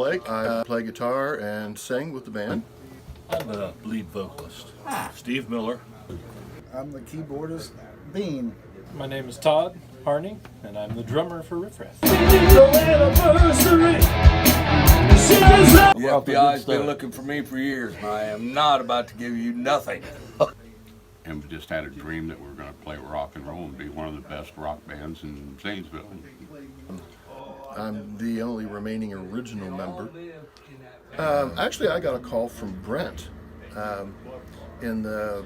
Blake. I play guitar and sing with the band. I'm the lead vocalist, Steve Miller. I'm the keyboardist, Bean. My name is Todd Harney, and I'm the drummer for Rif Raf. The FBI's been looking for me for years, and I am not about to give you nothing. And we just had a dream that we were going to play rock and roll and be one of the best rock bands in Zanesville. I'm the only remaining original member. Actually, I got a call from Brent in the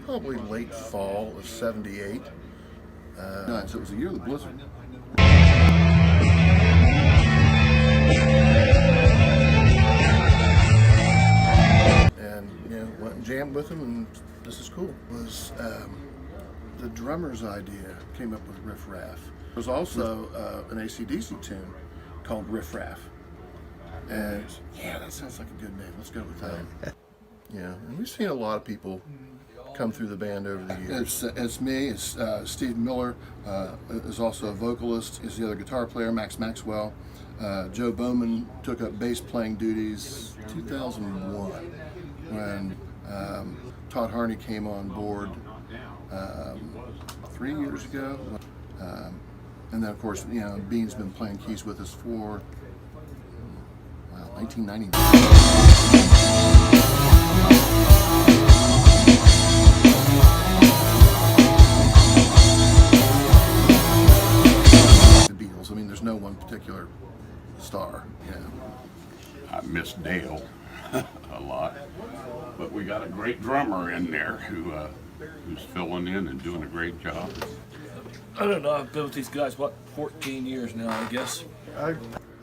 probably late fall of '78. So it was the year of the blizzard. And went and jammed with him, and this is cool. It was the drummer's idea, came up with Rif Raf. There was also an AC/DC tune called Rif Raf. And yeah, that sounds like a good name. Let's go with that. Yeah, and we've seen a lot of people come through the band over the years. It's me, it's Steve Miller, is also a vocalist, is the other guitar player, Max Maxwell. Joe Bowman took up bass playing duties 2001 when Todd Harney came on board 3 years ago. And then of course, Bean's been playing keys with us for 1999. I mean, there's no one particular star. I miss Dale a lot, but we got a great drummer in there who's filling in and doing a great job. I don't know, I've been with these guys, 14 years now, I guess.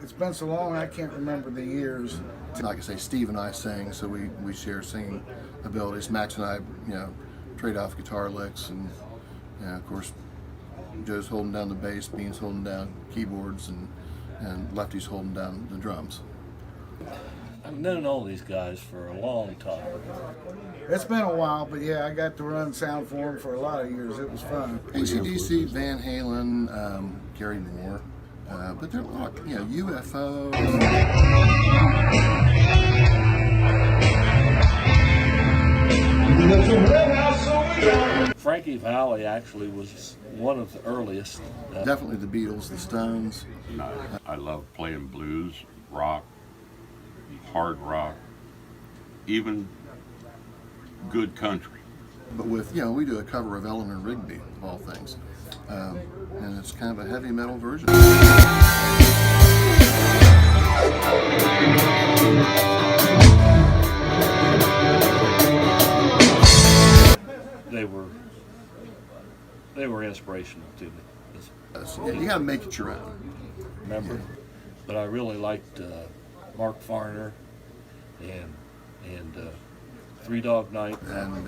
It's been so long I can't remember the years. Like I say, Steve and I sing, so we share singing abilities. Max and I, trade off guitar licks, and of course, Joe's holding down the bass, Bean's holding down keyboards, and Lefty's holding down the drums. I've known all these guys for a long time. It's been a while, but yeah, I got to run sound for them for a lot of years. It was fun. AC/DC, Van Halen, Gary Moore, but there are a lot, UFO. Frankie Valli actually was one of the earliest. Definitely the Beatles, the Stones. I love playing blues, rock, hard rock, even good country. But with, we do a cover of Eleanor Rigby, of all things. And it's kind of a heavy metal version. They were inspirational to me. You got to make it your own. Remember, but I really liked Mark Farner and Three Dog Night. And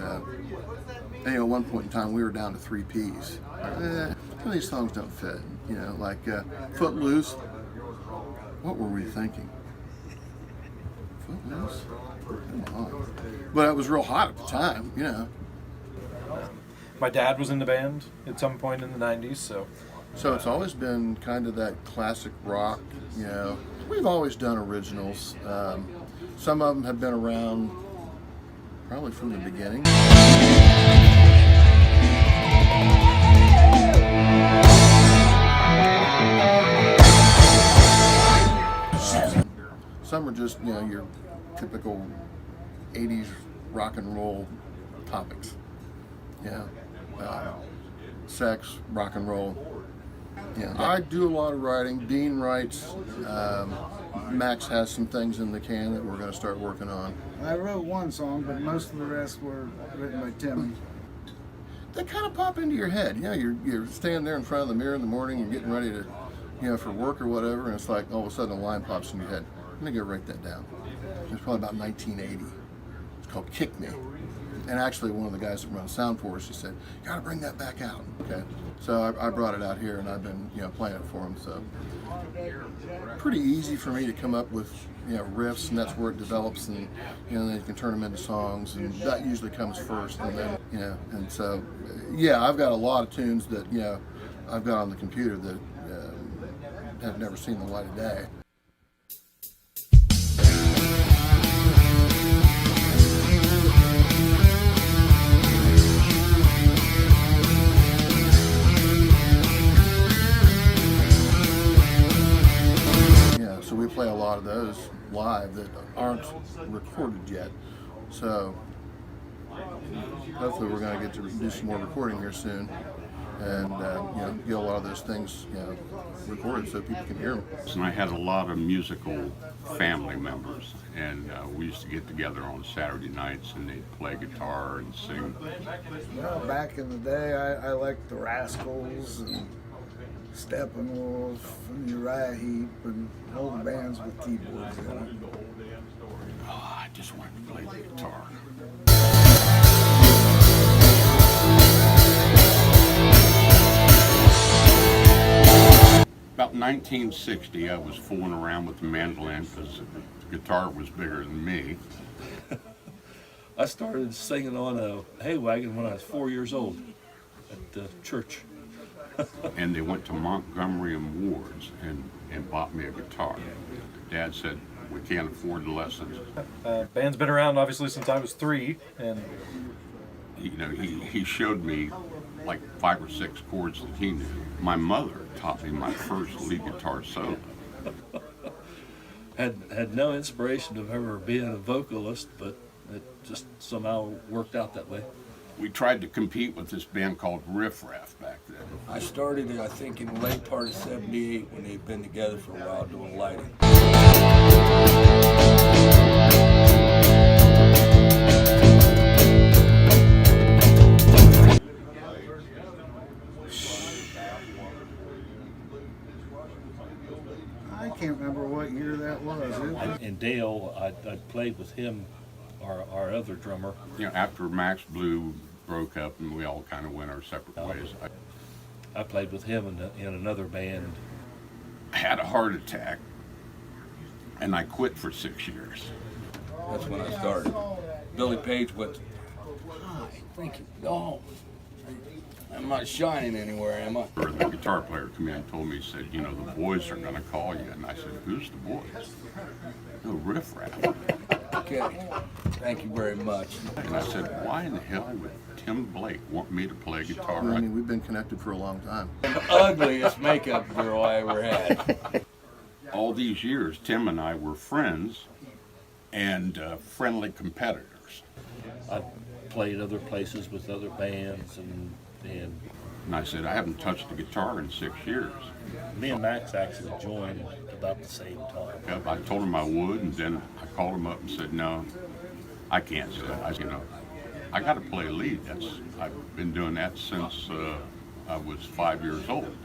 at one point in time, we were down to 3 Ps. Some of these songs don't fit. Like Footloose. What were we thinking? Footloose? Come on. But it was real hot at the time, My dad was in the band at some point in the 90s, So it's always been kind of that classic rock, We've always done originals. Some of them have been around probably from the beginning. Some are just, your typical 80s rock and roll topics. Sex, rock and roll. I do a lot of writing. Bean writes. Max has some things in the can that we're going to start working on. I wrote one song, but most of the rest were written by Timmy. They kind of pop into your head. You're standing there in front of the mirror in the morning and getting ready to, for work or whatever, and it's like all of a sudden a line pops in your head. I'm going to go write that down. It's probably about 1980. It's called Kick Me. And actually, one of the guys that runs sound for us, he said, "You got to bring that back out." Okay, so I brought it out here, and I've been, playing it for him. So pretty easy for me to come up with, riffs, and that's where it develops, and then you can turn them into songs, and that usually comes first, and then and so I've got a lot of tunes that I've got on the computer that have never seen the light of day. we play a lot of those live that aren't recorded yet. So hopefully we're going to get to do some more recording here soon, and get a lot of those things recorded so people can hear them. And I had a lot of musical family members, and we used to get together on Saturday nights, and they'd play guitar and sing. Well, back in the day, I liked the Rascals and Steppenwolf and Uriah Heep and all the bands with keyboards in it. Oh, I just wanted to play the guitar. About 1960, I was fooling around with the mandolin because the guitar was bigger than me. I started singing on a hay wagon when I was 4 years old at church. And they went to Montgomery and Ward's and bought me a guitar. Dad said, we can't afford the lessons. Band's been around obviously since I was 3, and He showed me like 5 or 6 chords that he knew. My mother taught me my first lead guitar solo. Had no inspiration of ever being a vocalist, but it just somehow worked out that way. We tried to compete with this band called Rif Raf back then. I started, I think, in the late part of '78 when they'd been together for a while doing lighting. I can't remember what year that was. And Dale, I'd played with him, our other drummer. After Max Blue broke up and we all kind of went our separate ways, I played with him in another band. I had a heart attack and I quit for 6 years. That's when I started. Billy Page went, hi, thank you. Oh, I'm not shining anywhere, am I? The guitar player came in and told me, he said, the boys are going to call you. And I said, who's the boys? No, Rif Raf. Okay, thank you very much. And I said, why in the hell would Tim Blake want me to play guitar? I mean, we've been connected for a long time. The ugliest makeup girl I ever had. All these years, Tim and I were friends and friendly competitors. I played other places with other bands, and And I said, I haven't touched a guitar in 6 years. me and Max actually joined about the same time. Yep, I told him I would, and then I called him up and said, no, I can't do it. I got to play lead. I've been doing that since I was 5 years old.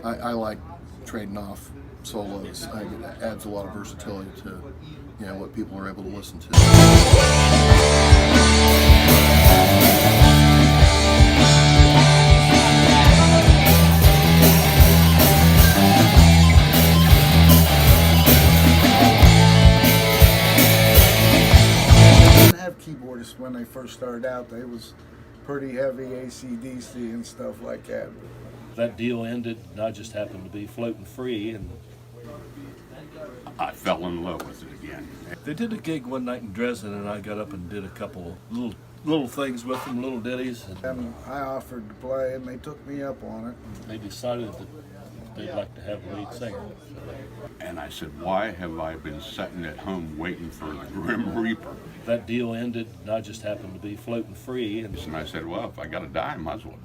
I like trading off solos. I think it adds a lot of versatility to what people are able to listen to. Keyboardists when they first started out, they was pretty heavy AC/DC and stuff like that. That deal ended, and I just happened to be floating free, and I fell in love with it again. they did a gig one night in Dresden, and I got up and did a couple little things with them, little ditties, and And I offered to play, and they took me up on it. they decided that they'd like to have a lead singer. And I said, why have I been sitting at home waiting for the Grim Reaper? That deal ended, and I just happened to be floating free, and And I said, well, if I got to die, I might as well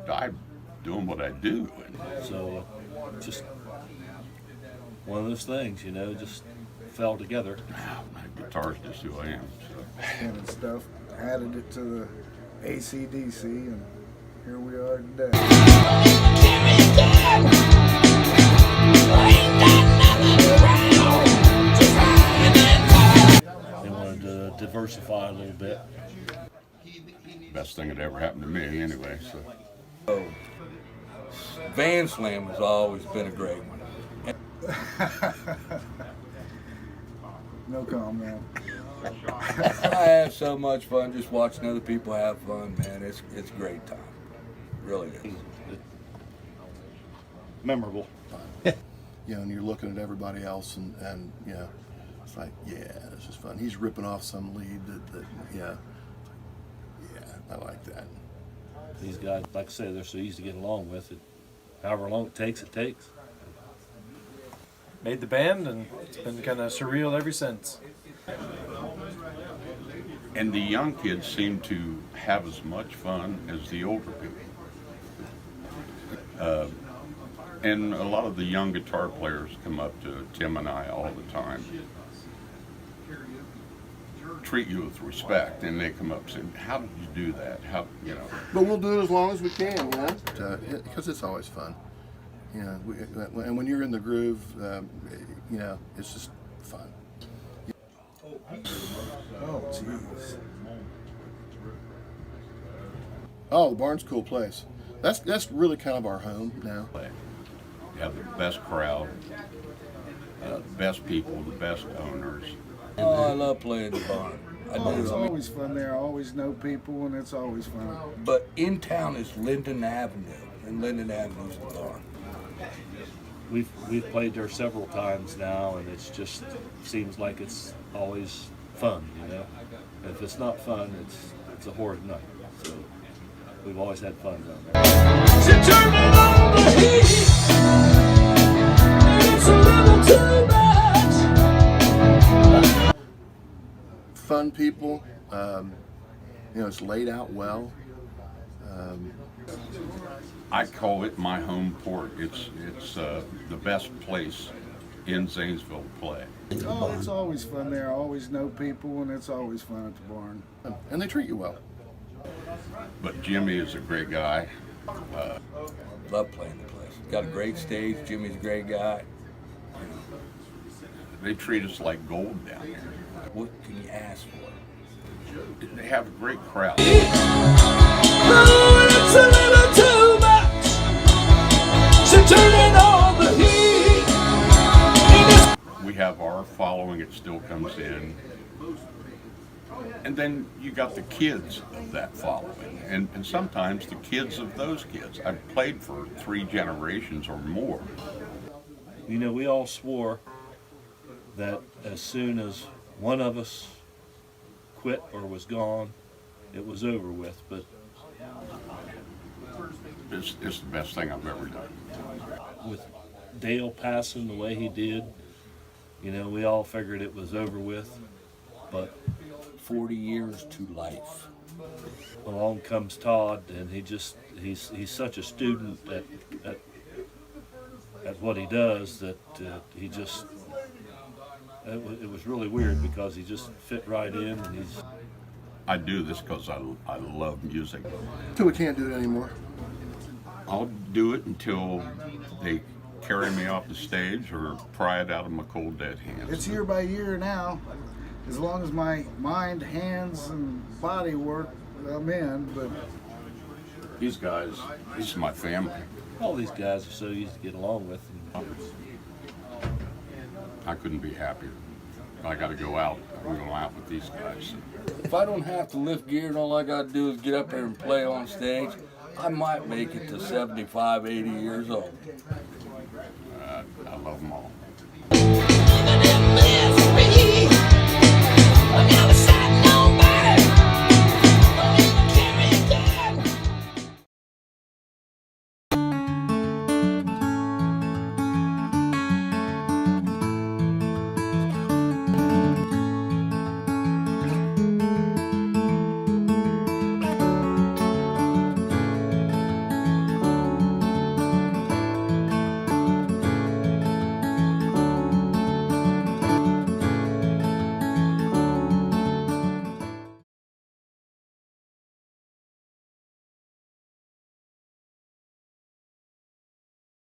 die doing what I do. And so just one of those things, just fell together. my guitar's just who I am. So. And stuff, added it to the AC/DC, and here we are today. They wanted to diversify a little bit. Best thing that ever happened to me anyway. So Van Slam has always been a great one. No comment. I have so much fun just watching other people have fun, man. It's a great time. Really is. Memorable. And you're looking at everybody else, and it's like, this is fun. He's ripping off some lead that I like that. These guys, like I said, they're so easy to get along with. However long it takes, it takes. made the band, and it's been kind of surreal ever since. And the young kids seem to have as much fun as the older people. And a lot of the young guitar players come up to Tim and I all the time, treat you with respect, and they come up and say, "How did you do that? How, you know?" But we'll do it as long as we can, you know, because it's always fun. You know, and when you're in the groove, you know, it's just fun. Oh, jeez. Oh, the barn's a cool place. That's really kind of our home now. You have the best crowd, the best people, the best owners. Oh, I love playing the barn. I do. It's always fun there. I always know people, and it's always fun. But in town is Linden Avenue, and Linden Avenue's the barn. We've played there several times now, and it's just seems like it's always fun, you know. And if it's not fun, it's a horrid night. So we've always had fun down there. She turned me on the heat, and it's a little too much. Fun people. You know, it's laid out well. I call it my home port. It's the best place in Zanesville to play. Oh, it's always fun there. I always know people, and it's always fun at the barn. And they treat you well. But Jimmy is a great guy. Love playing the place. Got a great stage. Jimmy's a great guy. They treat us like gold down here. What can you ask for? They have a great crowd. Oh, it's a little too much. She turning on the heat. We have our following, it still comes in. And then you got the kids of that following, and sometimes the kids of those kids. I've played for 3 generations or more. You know, we all swore that as soon as one of us quit or was gone, it was over with. But It's the best thing I've ever done. with Dale passing the way he did, you know, we all figured it was over with. But 40 years to life. along comes Todd, and he's such a student at what he does that he just it was really weird because he just fit right in, and I do this because I love music. Till we can't do it anymore. I'll do it until they carry me off the stage or pry it out of my cold dead hands. It's year by year now. As long as my mind, hands, and body work, I'm in. But These guys, this is my family. all these guys are so easy to get along with. And I couldn't be happier. I got to go out. I'm going out with these guys. If I don't have to lift gear and all I got to do is get up there and play on stage, I might make it to 75, 80 years old.